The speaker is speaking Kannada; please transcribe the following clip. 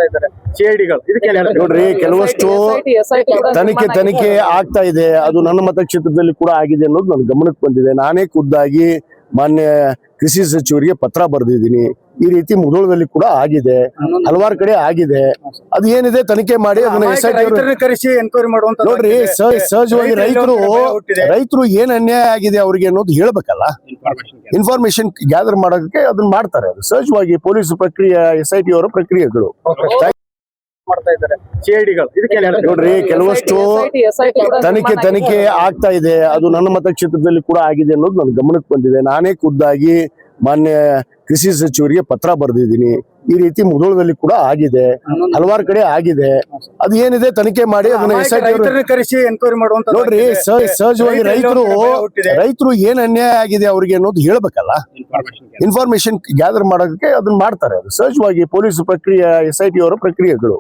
ಮಾಡ್ತಾ ಇದ್ದಾರೆ ಸಿಐಡಿಗಳು. ಇದಕ್ಕೆ ನೋಡ್ರಿ, ಕೆಲವಷ್ಟು ತನಿಖೆ ಆಗ್ತಾ ಇದೆ. ಅದು ನನ್ನ ಮತಕ್ಷೇತ್ರದಲ್ಲಿ ಕೂಡ ಆಗಿದೆ ಅನ್ನೋದು ನನ್ನ ಗಮನಕ್ಕೆ ಬಂದಿದೆ. ನಾನೇ ಖುದ್ದಾಗಿ ಮಾನ್ಯ ಕೃಷಿ ಸಚಿವರಿಗೆ ಪತ್ರ ಬರೆದಿದ್ದೀನಿ. ಈ ರೀತಿ ಮುಧೋಳದಲ್ಲಿ ಕೂಡ ಆಗಿದೆ, ಹಲವಾರು ಕಡೆ ಆಗಿದೆ. ಅದು ಏನಿದೆ ತನಿಖೆ ಮಾಡಿ ಅದನ್ನ ಕರೆಸಿ ಎನ್ಕ್ವೈರಿ ಮಾಡುವಂತ. ನೋಡ್ರಿ, ಸಹಜವಾಗಿ ರೈತರು ಏನ್ ಅನ್ಯಾಯ ಆಗಿದೆ ಅವ್ರಿಗೆ ಅನ್ನೋದು ಹೇಳ್ಬೇಕಲ್ಲ. ಇನ್ಫಾರ್ಮೇಶನ್ ಗ್ಯಾದರ್ ಮಾಡೋದಕ್ಕೆ ಅದನ್ನ ಮಾಡ್ತಾರೆ. ಅದು ಸಹಜವಾಗಿ ಪೊಲೀಸ್ ಪ್ರಕ್ರಿಯೆ, SIT ಅವರ ಪ್ರಕ್ರಿಯೆಗಳು ಮಾಡ್ತಾ ಇದ್ದಾರೆ ಸಿಐಡಿಗಳು. ಇದಕ್ಕೆ ನೋಡ್ರಿ, ಕೆಲವಷ್ಟು ತನಿಖೆ ಆಗ್ತಾ ಇದೆ. ಅದು ನನ್ನ ಮತಕ್ಷೇತ್ರದಲ್ಲಿ ಕೂಡ ಆಗಿದೆ ಅನ್ನೋದು ನನ್ನ ಗಮನಕ್ಕೆ ಬಂದಿದೆ. ನಾನೇ ಖುದ್ದಾಗಿ ಮಾನ್ಯ ಕೃಷಿ ಸಚಿವರಿಗೆ ಪತ್ರ ಬರೆದಿದ್ದೀನಿ. ಈ ರೀತಿ ಮುಧೋಳದಲ್ಲಿ ಕೂಡ ಆಗಿದೆ, ಹಲವಾರು ಕಡೆ ಆಗಿದೆ. ಅದು ಏನಿದೆ ತನಿಖೆ ಮಾಡಿ ಅದನ್ನ SIT ಕರೆಸಿ ಎನ್ಕ್ವೈರಿ ಮಾಡುವಂತ. ನೋಡ್ರಿ, ಸಹಜವಾಗಿ ರೈತರು ಏನ್ ಅನ್ಯಾಯ ಆಗಿದೆ ಅವ್ರಿಗೆ ಅನ್ನೋದು ಹೇಳ್ಬೇಕಲ್ಲ. ಇನ್ಫಾರ್ಮೇಶನ್ ಗ್ಯಾದರ್ ಮಾಡೋದಕ್ಕೆ ಅದನ್ನ ಮಾಡ್ತಾರೆ. ಅದು ಸಹಜವಾಗಿ ಪೊಲೀಸ್ ಪ್ರಕ್ರಿಯೆ, SIT ಅವರ ಪ್ರಕ್ರಿಯೆಗಳು.